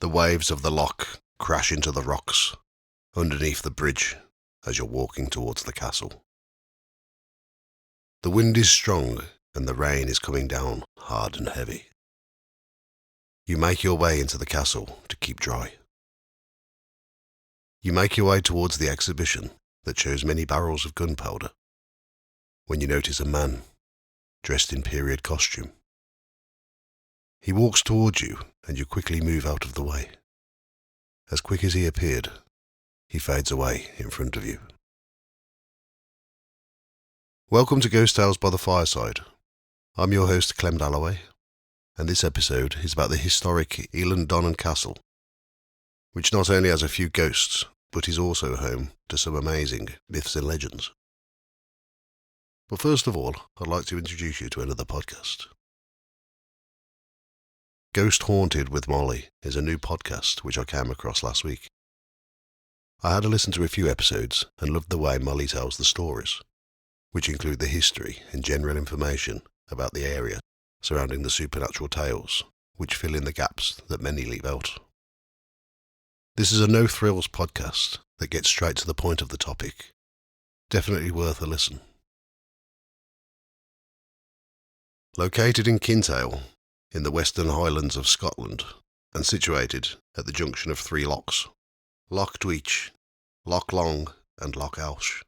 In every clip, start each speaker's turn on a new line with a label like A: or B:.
A: The waves of the loch crash into the rocks underneath the bridge as you're walking towards the castle. The wind is strong and the rain is coming down hard and heavy. You make your way into the castle to keep dry. You make your way towards the exhibition that shows many barrels of gunpowder when you notice a man dressed in period costume. He walks towards you and you quickly move out of the way. As quick as he appeared, he fades away in front of you. Welcome to Ghost Tales by the Fireside. I'm your host Clem Dalloway, and this episode is about the historic Eilean Donan castle, which not only has a few ghosts, but is also home to some amazing myths and legends. But first of all, I'd like to introduce you to another podcast. Ghost Haunted with Molly is a new podcast which I came across last week. I had a listen to a few episodes and loved the way Molly tells the stories, which include the history and general information about the area surrounding the supernatural tales, which fill in the gaps that many leave out. This is a no-frills podcast that gets straight to the point of the topic. Definitely worth a listen. Located in Kintail, in the Western Highlands of Scotland, and situated at the junction of three lochs, Loch Dweech, Loch Long and Loch Elsh,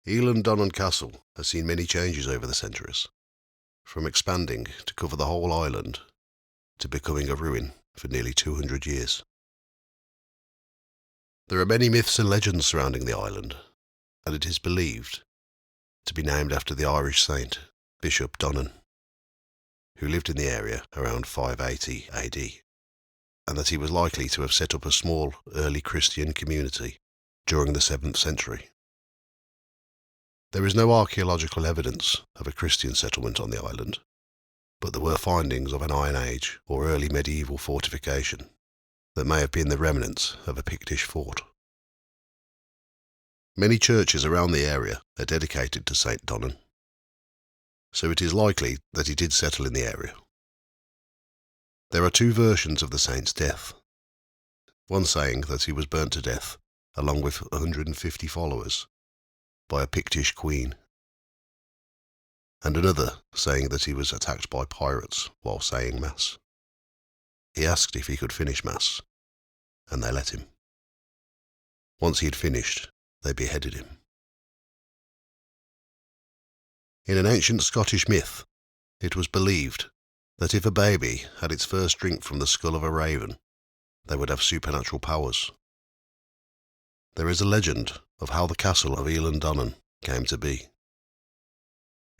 A: Eilean Donan Castle has seen many changes over the centuries, from expanding to cover the whole island to becoming a ruin for nearly 200 years. There are many myths and legends surrounding the island, and it is believed to be named after the Irish saint, Bishop Donan, who lived in the area around 580 AD, and that he was likely to have set up a small early Christian community during the 7th century. There is no archaeological evidence of a Christian settlement on the island, but there were findings of an Iron Age or early medieval fortification that may have been the remnants of a Pictish fort. Many churches around the area are dedicated to Saint Donan, so it is likely that he did settle in the area. There are two versions of the saint's death, one saying that he was burnt to death along with 150 followers by a Pictish queen, and another saying that he was attacked by pirates while saying Mass. He asked if he could finish Mass, and they let him. Once he had finished, they beheaded him. In an ancient Scottish myth, it was believed that if a baby had its first drink from the skull of a raven, they would have supernatural powers. There is a legend of how the castle of Eilean Donan came to be.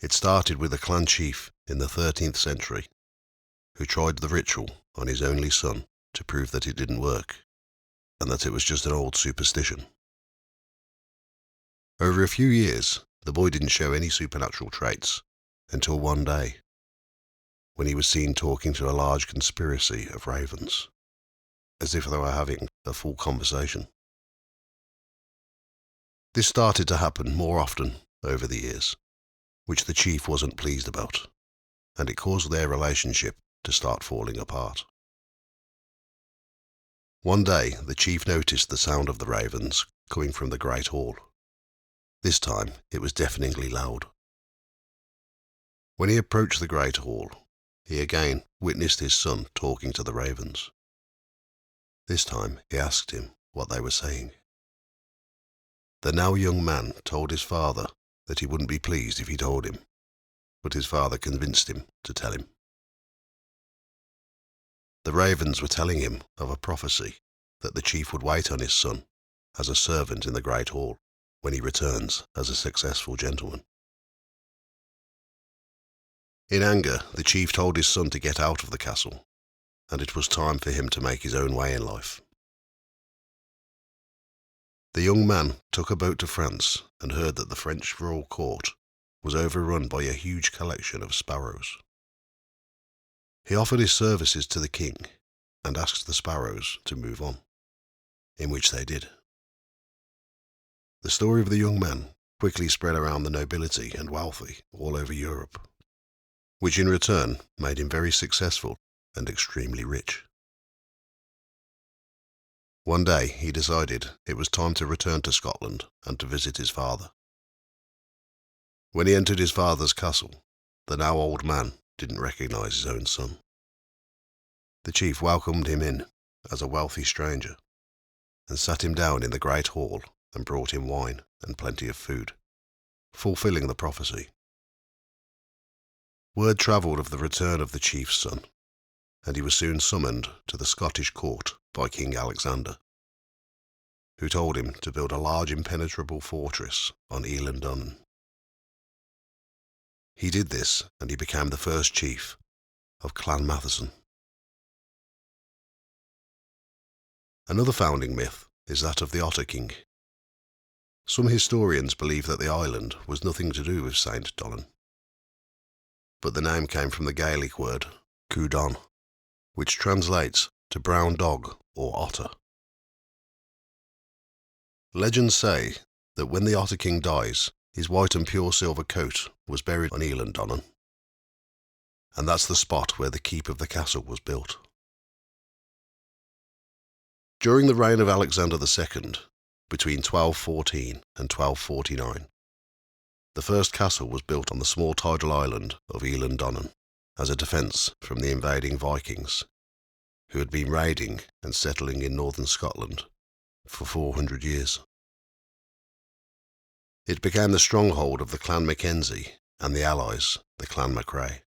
A: It started with a clan chief in the 13th century who tried the ritual on his only son to prove that it didn't work, and that it was just an old superstition. Over a few years, the boy didn't show any supernatural traits until one day, when he was seen talking to a large conspiracy of ravens, as if they were having a full conversation. This started to happen more often over the years, which the chief wasn't pleased about, and it caused their relationship to start falling apart. One day, the chief noticed the sound of the ravens coming from the Great Hall. This time, it was deafeningly loud. When he approached the Great Hall, he again witnessed his son talking to the ravens. This time, he asked him what they were saying. The now young man told his father that he wouldn't be pleased if he told him, but his father convinced him to tell him. The ravens were telling him of a prophecy that the chief would wait on his son as a servant in the Great Hall when he returns as a successful gentleman. In anger, the chief told his son to get out of the castle, and it was time for him to make his own way in life. The young man took a boat to France and heard that the French royal court was overrun by a huge collection of sparrows. He offered his services to the king and asked the sparrows to move on, in which they did. The story of the young man quickly spread around the nobility and wealthy all over Europe, which in return made him very successful and extremely rich. One day he decided it was time to return to Scotland and to visit his father. When he entered his father's castle, the now old man didn't recognise his own son. The chief welcomed him in as a wealthy stranger and sat him down in the great hall and brought him wine and plenty of food, fulfilling the prophecy. Word travelled of the return of the chief's son, and he was soon summoned to the Scottish court by King Alexander, who told him to build a large impenetrable fortress on Eilean Donan. He did this, and he became the first chief of Clan Matheson. Another founding myth is that of the Otter King. Some historians believe that the island was nothing to do with Saint Donan, but the name came from the Gaelic word Cúdon, which translates to brown dog or otter. Legends say that when the Otter King dies, his white and pure silver coat was buried on Eilean Donan, and that's the spot where the keep of the castle was built. During the reign of Alexander II, between 1214 and 1249, the first castle was built on the small tidal island of Eilean Donan as a defence from the invading Vikings, who had been raiding and settling in northern Scotland for 400 years. It became the stronghold of the Clan Mackenzie and the allies, the Clan MacRae.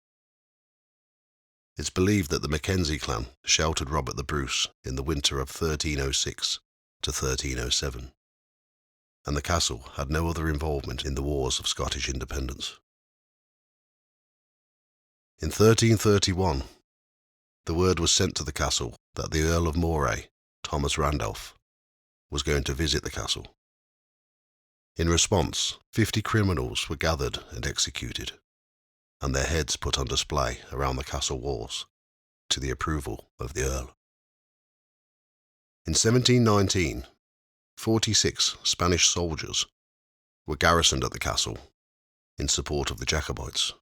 A: It's believed that the Mackenzie clan sheltered Robert the Bruce in the winter of 1306 to 1307, and the castle had no other involvement in the wars of Scottish independence. In 1331, the word was sent to the castle that the Earl of Moray, Thomas Randolph, was going to visit the castle. In response, 50 criminals were gathered and executed, and their heads put on display around the castle walls, to the approval of the Earl. In 1719, 46 Spanish soldiers were garrisoned at the castle in support of the Jacobites.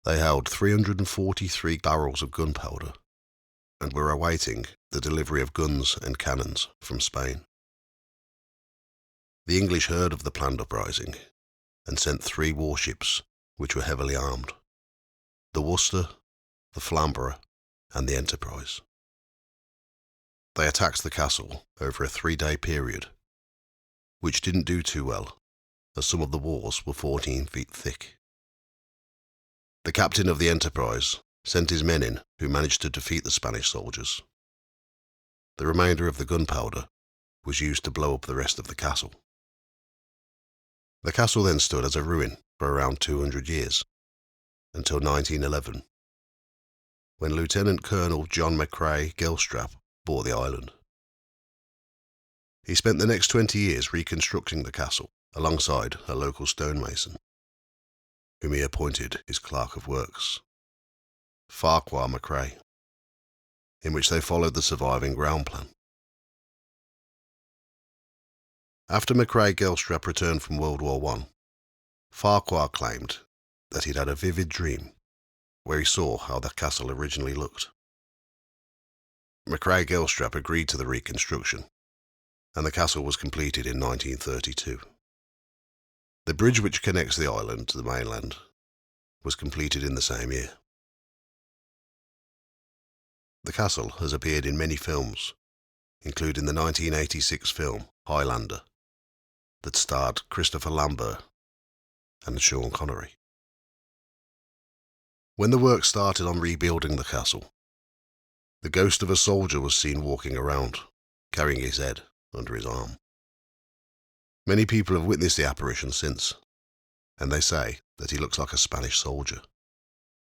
A: They held 343 barrels of gunpowder and were awaiting the delivery of guns and cannons from Spain. The English heard of the planned uprising and sent 3 warships which were heavily armed: the Worcester, the Flamborough, and the Enterprise. They attacked the castle over a 3-day period, which didn't do too well, as some of the walls were 14 feet thick. The captain of the Enterprise sent his men in, who managed to defeat the Spanish soldiers. The remainder of the gunpowder was used to blow up the rest of the castle. The castle then stood as a ruin for around 200 years, until 1911, when Lieutenant Colonel John McCrae Gilstrap bought the island. He spent the next 20 years reconstructing the castle alongside a local stonemason, whom he appointed his clerk of works, Farquhar McCrae, in which they followed the surviving ground plan. After McCrae Gilstrap returned from World War I, Farquhar claimed that he'd had a vivid dream where he saw how the castle originally looked. McCrae Gilstrap agreed to the reconstruction, and the castle was completed in 1932. The bridge which connects the island to the mainland was completed in the same year. The castle has appeared in many films, including the 1986 film Highlander, that starred Christopher Lambert and Sean Connery. When the work started on rebuilding the castle, the ghost of a soldier was seen walking around, carrying his head under his arm. Many people have witnessed the apparition since, and they say that he looks like a Spanish soldier,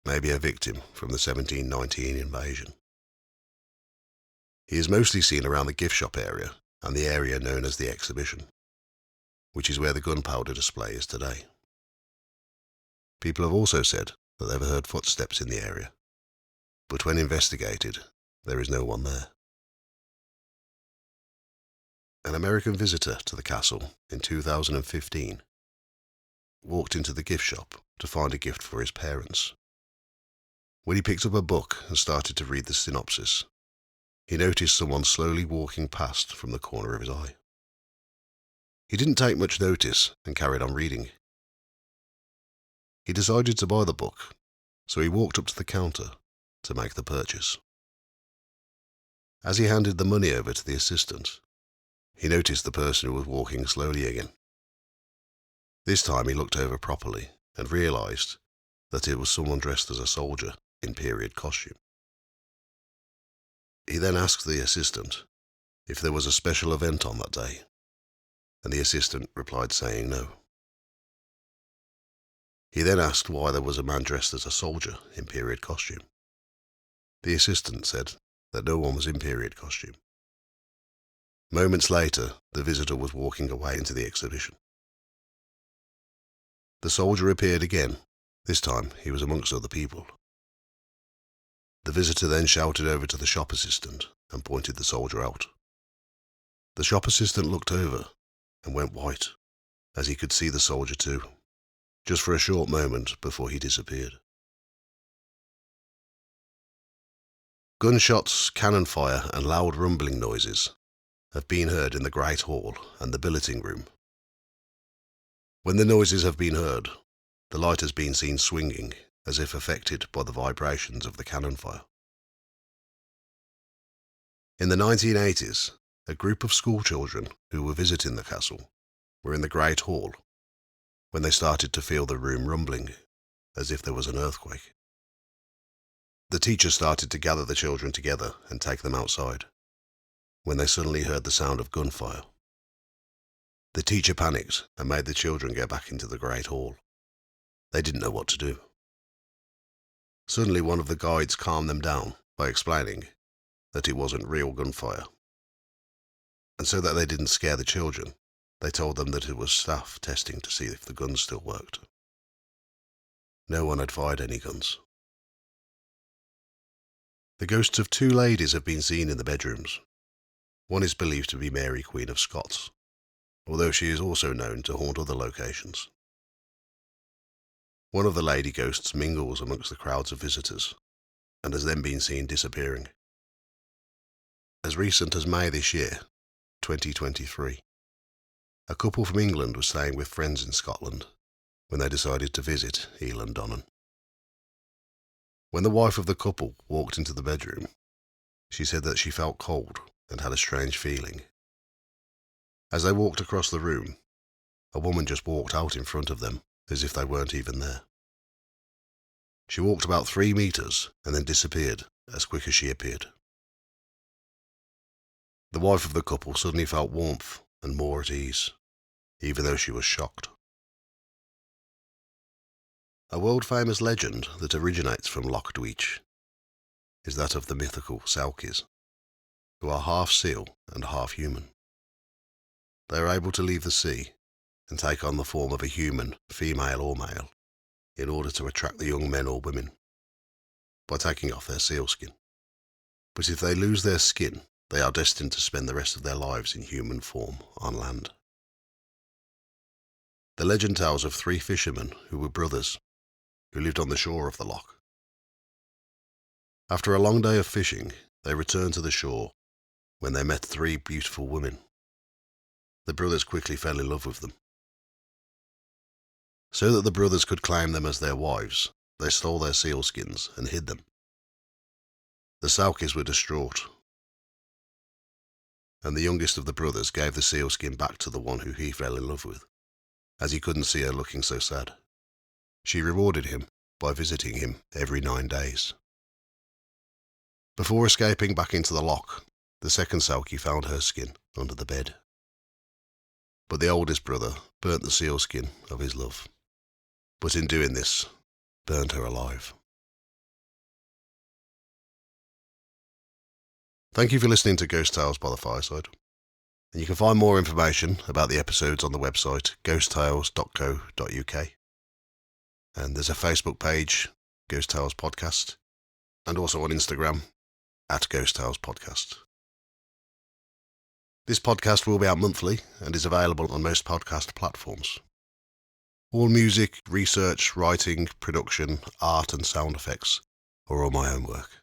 A: maybe a victim from the 1719 invasion. He is mostly seen around the gift shop area and the area known as the Exhibition, which is where the gunpowder display is today. People have also said that they've heard footsteps in the area, but when investigated, there is no one there. An American visitor to the castle in 2015 walked into the gift shop to find a gift for his parents. When he picked up a book and started to read the synopsis, he noticed someone slowly walking past from the corner of his eye. He didn't take much notice and carried on reading. He decided to buy the book, so he walked up to the counter to make the purchase. As he handed the money over to the assistant, he noticed the person who was walking slowly again. This time he looked over properly and realized that it was someone dressed as a soldier in period costume. He then asked the assistant if there was a special event on that day, and the assistant replied saying no. He then asked why there was a man dressed as a soldier in period costume. The assistant said that no one was in period costume. Moments later, the visitor was walking away into the exhibition. The soldier appeared again. This time he was amongst other people. The visitor then shouted over to the shop assistant and pointed the soldier out. The shop assistant looked over and went white, as he could see the soldier too, just for a short moment before he disappeared. Gunshots, cannon fire and loud rumbling noises have been heard in the Great Hall and the billeting room. When the noises have been heard, the light has been seen swinging as if affected by the vibrations of the cannon fire. In the 1980s, a group of schoolchildren who were visiting the castle were in the Great Hall when they started to feel the room rumbling as if there was an earthquake. The teacher started to gather the children together and take them outside when they suddenly heard the sound of gunfire. The teacher panicked and made the children go back into the Great Hall. They didn't know what to do. Suddenly one of the guides calmed them down by explaining that it wasn't real gunfire. And so that they didn't scare the children, they told them that it was staff testing to see if the guns still worked. No one had fired any guns. The ghosts of two ladies have been seen in the bedrooms. One is believed to be Mary, Queen of Scots, although she is also known to haunt other locations. One of the lady ghosts mingles amongst the crowds of visitors and has then been seen disappearing. As recent as May this year, 2023, a couple from England was staying with friends in Scotland when they decided to visit Eilean Donan. When the wife of the couple walked into the bedroom, she said that she felt cold and had a strange feeling. As they walked across the room, a woman just walked out in front of them as if they weren't even there. She walked about 3 meters and then disappeared as quick as she appeared. The wife of the couple suddenly felt warmth and more at ease, even though she was shocked. A world-famous legend that originates from Loch Dweech is that of the mythical Selkies, who are half seal and half human. They are able to leave the sea and take on the form of a human, female or male, in order to attract the young men or women by taking off their seal skin. But if they lose their skin, they are destined to spend the rest of their lives in human form on land. The legend tells of 3 fishermen who were brothers, who lived on the shore of the loch. After a long day of fishing, they returned to the shore when they met 3 beautiful women. The brothers quickly fell in love with them. So that the brothers could claim them as their wives, they stole their sealskins and hid them. The Selkies were distraught, and the youngest of the brothers gave the sealskin back to the one who he fell in love with, as he couldn't see her looking so sad. She rewarded him by visiting him every 9 days. Before escaping back into the loch, the second Selkie found her skin under the bed. But the oldest brother burnt the sealskin of his love, but in doing this, burned her alive. Thank you for listening to Ghost Tales by the Fireside, and you can find more information about the episodes on the website ghosttales.co.uk, and there's a Facebook page, Ghost Tales Podcast, and also on Instagram, @Ghost Tales Podcast. This podcast will be out monthly and is available on most podcast platforms. All music, research, writing, production, art and sound effects are all my own work.